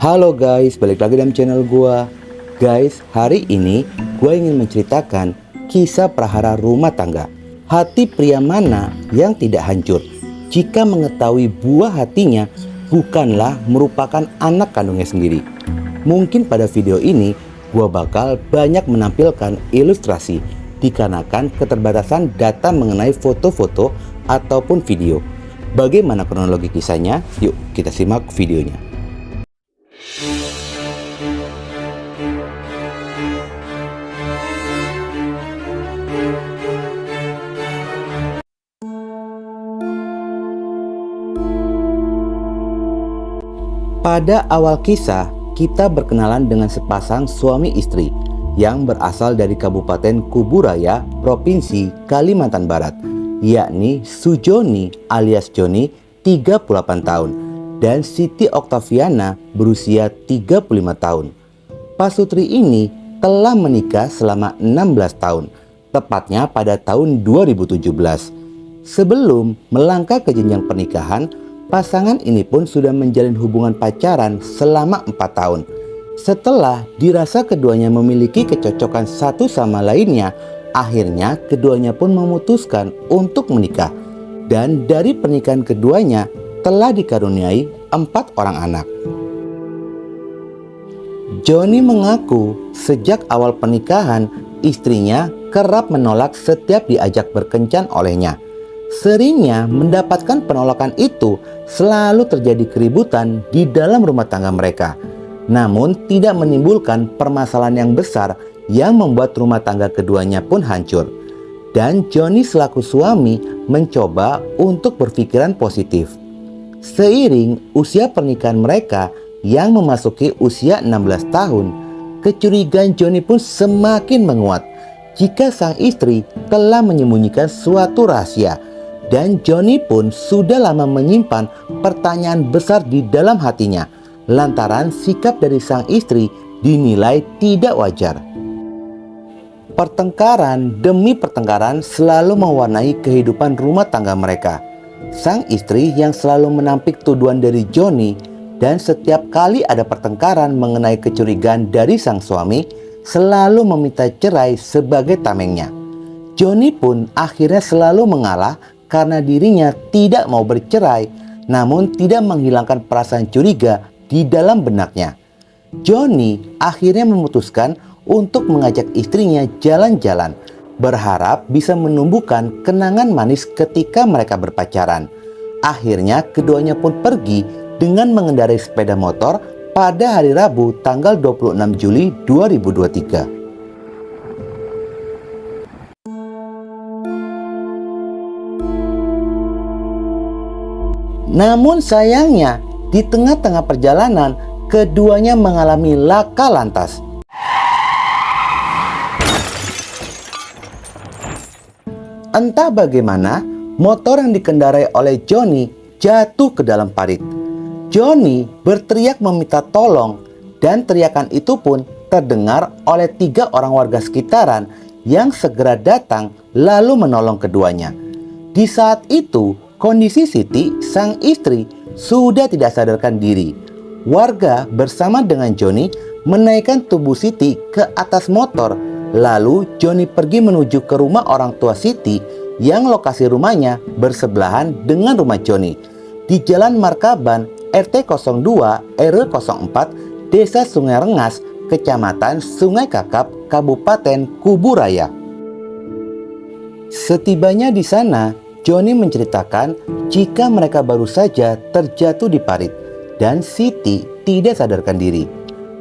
Halo guys, balik lagi dalam channel gua. Guys, hari ini gua ingin menceritakan kisah prahara rumah tangga. Hati pria mana yang tidak hancur jika mengetahui buah hatinya bukanlah merupakan anak kandungnya sendiri. Mungkin pada video ini gua bakal banyak menampilkan ilustrasi dikarenakan keterbatasan data mengenai foto-foto ataupun video. Bagaimana kronologi kisahnya? Yuk kita simak videonya. Pada awal kisah, kita berkenalan dengan sepasang suami istri yang berasal dari Kabupaten Kuburaya, Provinsi Kalimantan Barat, yakni Sujoni alias Joni 38 tahun dan Siti Oktaviana berusia 35 tahun. Pasutri ini telah menikah selama 16 tahun, tepatnya pada tahun 2017. Sebelum melangkah ke jenjang pernikahan, pasangan ini pun sudah menjalin hubungan pacaran selama 4 tahun. Setelah dirasa keduanya memiliki kecocokan satu sama lainnya, akhirnya keduanya pun memutuskan untuk menikah. Dan dari pernikahan keduanya telah dikaruniai 4 orang anak. Joni mengaku sejak awal pernikahan istrinya kerap menolak setiap diajak berkencan olehnya. Seringnya mendapatkan penolakan itu selalu terjadi keributan di dalam rumah tangga mereka. Namun tidak menimbulkan permasalahan yang besar yang membuat rumah tangga keduanya pun hancur. Dan Joni selaku suami mencoba untuk berpikiran positif. Seiring usia pernikahan mereka yang memasuki usia 16 tahun, kecurigaan Joni pun semakin menguat jika sang istri telah menyembunyikan suatu rahasia. Dan Joni pun sudah lama menyimpan pertanyaan besar di dalam hatinya lantaran sikap dari sang istri dinilai tidak wajar. Pertengkaran demi pertengkaran selalu mewarnai kehidupan rumah tangga mereka. Sang istri yang selalu menampik tuduhan dari Joni dan setiap kali ada pertengkaran mengenai kecurigaan dari sang suami selalu meminta cerai sebagai tamengnya. Joni pun akhirnya selalu mengalah karena dirinya tidak mau bercerai, namun tidak menghilangkan perasaan curiga di dalam benaknya. Joni akhirnya memutuskan untuk mengajak istrinya jalan-jalan, berharap bisa menumbuhkan kenangan manis ketika mereka berpacaran. Akhirnya keduanya pun pergi dengan mengendarai sepeda motor pada hari Rabu tanggal 26 Juli 2023. Namun sayangnya, di tengah-tengah perjalanan, keduanya mengalami laka lantas. Entah bagaimana, motor yang dikendarai oleh Joni jatuh ke dalam parit. Joni berteriak meminta tolong dan teriakan itu pun terdengar oleh 3 orang warga sekitaran yang segera datang lalu menolong keduanya. Di saat itu, kondisi Siti, sang istri, sudah tidak sadarkan diri. Warga bersama dengan Joni menaikkan tubuh Siti ke atas motor. Lalu Joni pergi menuju ke rumah orang tua Siti yang lokasi rumahnya bersebelahan dengan rumah Joni di Jalan Markaban RT 02 RW 04 Desa Sungai Rengas, Kecamatan Sungai Kakap, Kabupaten Kuburaya. Setibanya di sana, Joni menceritakan jika mereka baru saja terjatuh di parit dan Siti tidak sadarkan diri.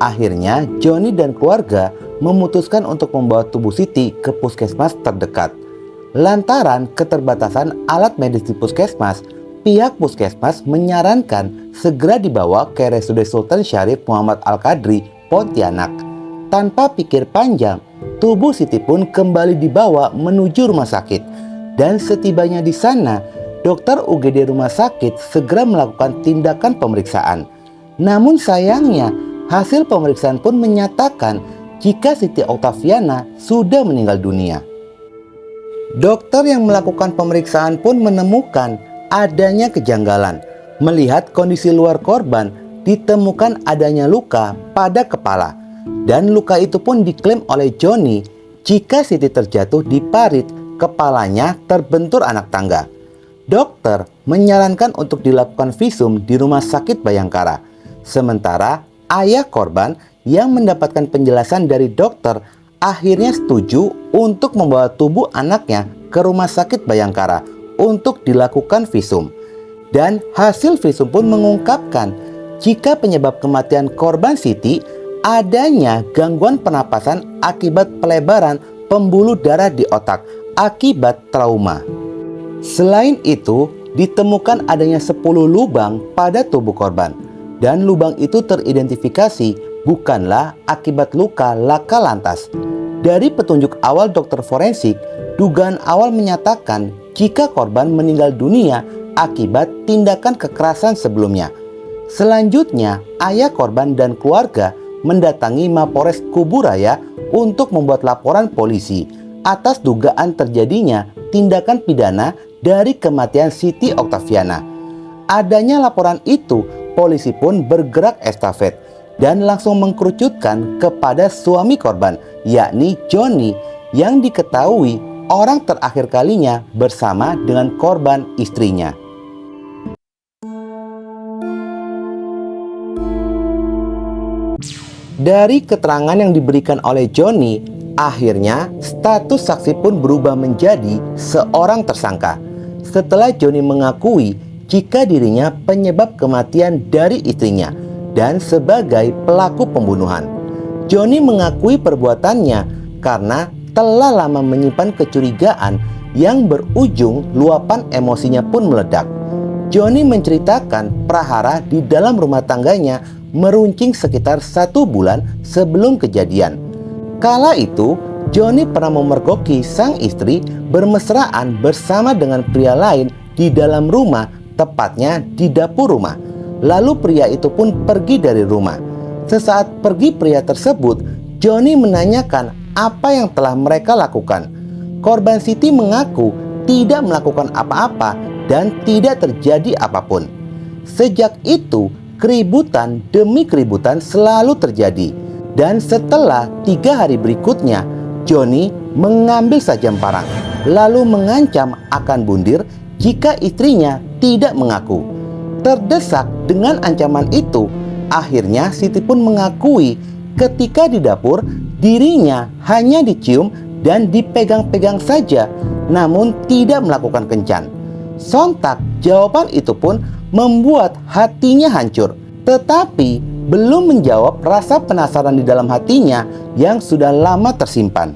Akhirnya Joni dan keluarga memutuskan untuk membawa tubuh Siti ke puskesmas terdekat. Lantaran keterbatasan alat medis di puskesmas, pihak puskesmas menyarankan segera dibawa ke RSUD Sultan Syarif Muhammad Al-Qadri, Pontianak. Tanpa pikir panjang, tubuh Siti pun kembali dibawa menuju rumah sakit. Dan setibanya di sana, dokter UGD rumah sakit segera melakukan tindakan pemeriksaan. Namun sayangnya, hasil pemeriksaan pun menyatakan jika Siti Oktaviana sudah meninggal dunia. Dokter yang melakukan pemeriksaan pun menemukan adanya kejanggalan. Melihat kondisi luar korban ditemukan adanya luka pada kepala. Dan luka itu pun diklaim oleh Johnny jika Siti terjatuh di parit, kepalanya terbentur anak tangga. Dokter menyarankan untuk dilakukan visum di Rumah Sakit Bayangkara. Sementara ayah korban yang mendapatkan penjelasan dari dokter akhirnya setuju untuk membawa tubuh anaknya ke Rumah Sakit Bayangkara untuk dilakukan visum. Dan hasil visum pun mengungkapkan jika penyebab kematian korban Siti adanya gangguan pernapasan akibat pelebaran pembuluh darah di otak akibat trauma. Selain itu, ditemukan adanya 10 lubang pada tubuh korban, dan lubang itu teridentifikasi bukanlah akibat luka laka lantas. Dari petunjuk awal dokter forensik, dugaan awal menyatakan jika korban meninggal dunia akibat tindakan kekerasan sebelumnya. Selanjutnya, ayah korban dan keluarga mendatangi Mapores Kuburaya untuk membuat laporan polisi atas dugaan terjadinya tindakan pidana dari kematian Siti Oktaviana. Adanya laporan itu, polisi pun bergerak estafet dan langsung mengkerucutkan kepada suami korban, yakni Johnny, yang diketahui orang terakhir kalinya bersama dengan korban istrinya. Dari keterangan yang diberikan oleh Johnny, akhirnya status saksi pun berubah menjadi seorang tersangka. Setelah Johnny mengakui jika dirinya penyebab kematian dari istrinya dan sebagai pelaku pembunuhan. Johnny mengakui perbuatannya karena telah lama menyimpan kecurigaan yang berujung luapan emosinya pun meledak. Johnny menceritakan prahara di dalam rumah tangganya meruncing sekitar 1 bulan sebelum kejadian. Kala itu, Johnny pernah memergoki sang istri bermesraan bersama dengan pria lain di dalam rumah, tepatnya di dapur rumah. Lalu pria itu pun pergi dari rumah. Sesaat pergi pria tersebut, Johnny menanyakan apa yang telah mereka lakukan. Korban Siti mengaku tidak melakukan apa-apa dan tidak terjadi apapun. Sejak itu, keributan demi keributan selalu terjadi. Dan setelah 3 hari berikutnya, Johnny mengambil sajam parang, lalu mengancam akan bundir jika istrinya tidak mengaku. Terdesak dengan ancaman itu, akhirnya Siti pun mengakui ketika di dapur dirinya hanya dicium dan dipegang-pegang saja, namun tidak melakukan kencan. Sontak jawaban itu pun membuat hatinya hancur, tetapi belum menjawab rasa penasaran di dalam hatinya yang sudah lama tersimpan.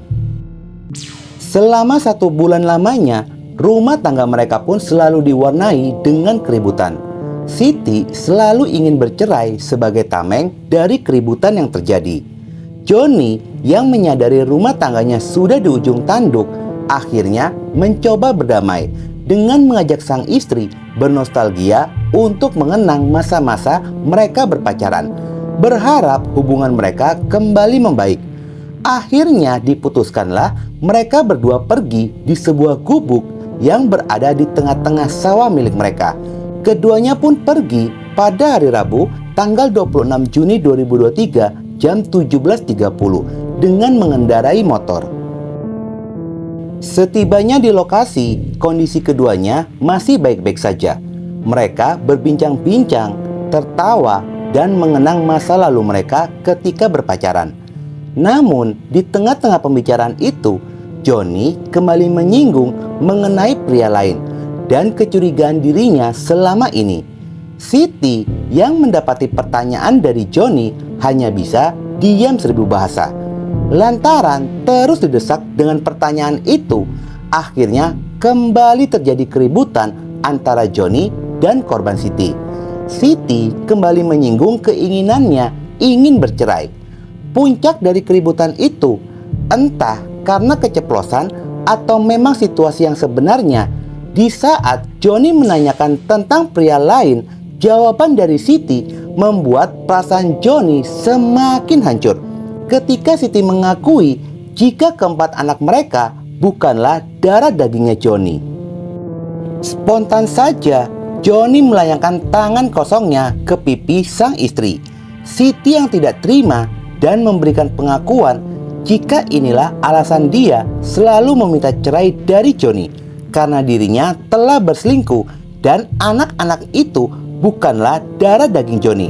Selama 1 bulan lamanya, rumah tangga mereka pun selalu diwarnai dengan keributan. Siti selalu ingin bercerai sebagai tameng dari keributan yang terjadi. Johnny yang menyadari rumah tangganya sudah di ujung tanduk, akhirnya mencoba berdamai dengan mengajak sang istri bernostalgia untuk mengenang masa-masa mereka berpacaran, berharap hubungan mereka kembali membaik. Akhirnya diputuskanlah mereka berdua pergi di sebuah gubuk yang berada di tengah-tengah sawah milik mereka. Keduanya pun pergi pada hari Rabu tanggal 26 Juni 2023 jam 17.30 dengan mengendarai motor. Setibanya di lokasi, kondisi keduanya masih baik-baik saja. Mereka berbincang-bincang, tertawa, dan mengenang masa lalu mereka ketika berpacaran. Namun, di tengah-tengah pembicaraan itu, Johnny kembali menyinggung mengenai pria lain dan kecurigaan dirinya selama ini. Siti yang mendapati pertanyaan dari Johnny hanya bisa diam 1000 bahasa. Lantaran terus didesak dengan pertanyaan itu, akhirnya kembali terjadi keributan antara Johnny dan korban Siti. Siti kembali menyinggung keinginannya ingin bercerai. Puncak dari keributan itu, entah karena keceplosan atau memang situasi yang sebenarnya, di saat Johnny menanyakan tentang pria lain, jawaban dari Siti membuat perasaan Johnny semakin hancur. Ketika Siti mengakui jika keempat anak mereka bukanlah darah dagingnya Johnny. Spontan saja Johnny melayangkan tangan kosongnya ke pipi sang istri. Siti yang tidak terima dan memberikan pengakuan jika inilah alasan dia selalu meminta cerai dari Johnny, karena dirinya telah berselingkuh dan anak-anak itu bukanlah darah daging Johnny.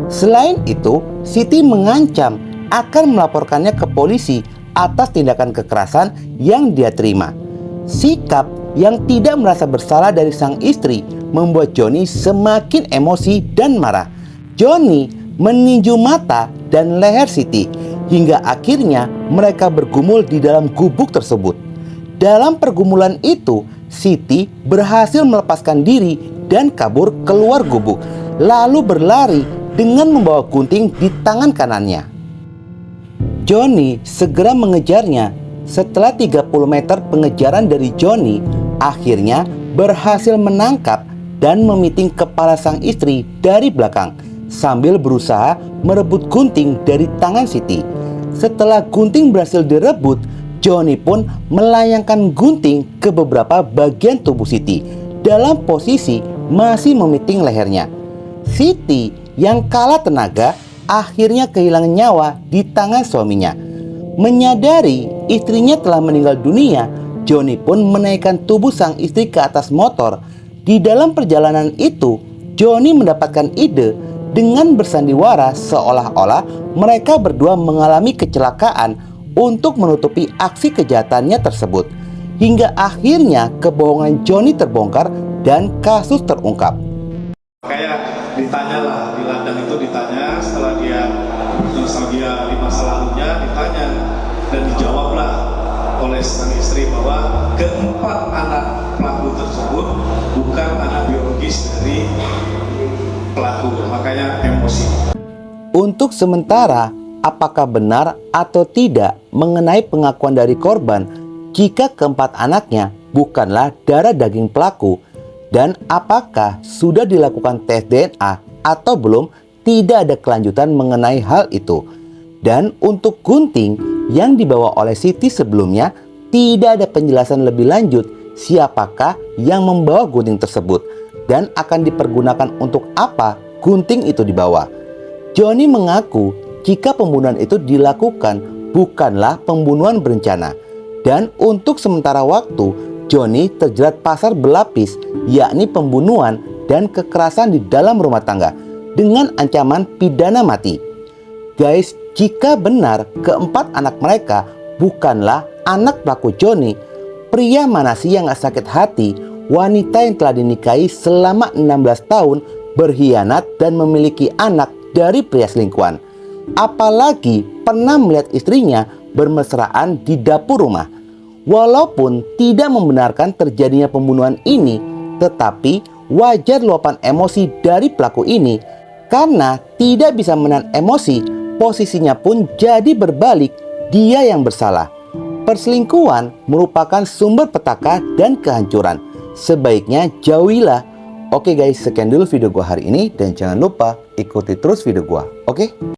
Selain itu, Siti mengancam akan melaporkannya ke polisi atas tindakan kekerasan yang dia terima. Sikap yang tidak merasa bersalah dari sang istri membuat Johnny semakin emosi dan marah. Johnny meninju mata dan leher Siti hingga akhirnya mereka bergumul di dalam gubuk tersebut. Dalam pergumulan itu, Siti berhasil melepaskan diri dan kabur keluar gubuk, lalu berlari dengan membawa gunting di tangan kanannya. Johnny segera mengejarnya. Setelah 30 meter pengejaran dari Johnny, akhirnya berhasil menangkap dan memiting kepala sang istri dari belakang sambil berusaha merebut gunting dari tangan Siti. Setelah gunting berhasil direbut, Johnny pun melayangkan gunting ke beberapa bagian tubuh Siti dalam posisi masih memiting lehernya. Siti yang kalah tenaga akhirnya kehilangan nyawa di tangan suaminya. Menyadari istrinya telah meninggal dunia, Johnny pun menaikkan tubuh sang istri ke atas motor. Di dalam perjalanan itu, Johnny mendapatkan ide dengan bersandiwara seolah-olah mereka berdua mengalami kecelakaan untuk menutupi aksi kejahatannya tersebut. Hingga akhirnya kebohongan Johnny terbongkar dan kasus terungkap. Kayak ditanya lah, di ladang itu ditanya setelah dia nostalgia di masa lalunya, ditanya dan dijawablah oleh sang istri bahwa keempat anak pelaku tersebut bukan anak biologis dari pelaku, makanya emosi. Untuk sementara, apakah benar atau tidak mengenai pengakuan dari korban jika keempat anaknya bukanlah darah daging pelaku? Dan apakah sudah dilakukan tes DNA atau belum, tidak ada kelanjutan mengenai hal itu. Dan untuk gunting yang dibawa oleh Siti sebelumnya, tidak ada penjelasan lebih lanjut siapakah yang membawa gunting tersebut dan akan dipergunakan untuk apa gunting itu dibawa. Johnny mengaku jika pembunuhan itu dilakukan bukanlah pembunuhan berencana. Dan untuk sementara waktu, Johnny terjerat pasal berlapis, yakni pembunuhan dan kekerasan di dalam rumah tangga dengan ancaman pidana mati. Guys, jika benar keempat anak mereka bukanlah anak pelaku Johnny, pria mana sih yang gak sakit hati wanita yang telah dinikahi selama 16 tahun berkhianat dan memiliki anak dari pria selingkuhan? Apalagi pernah melihat istrinya bermesraan di dapur rumah. Walaupun tidak membenarkan terjadinya pembunuhan ini, tetapi wajar luapan emosi dari pelaku ini. Karena tidak bisa menahan emosi, posisinya pun jadi berbalik, dia yang bersalah. Perselingkuhan merupakan sumber petaka dan kehancuran. Sebaiknya jauhilah. Oke guys, sekian dulu video gua hari ini dan jangan lupa ikuti terus video gua. Oke?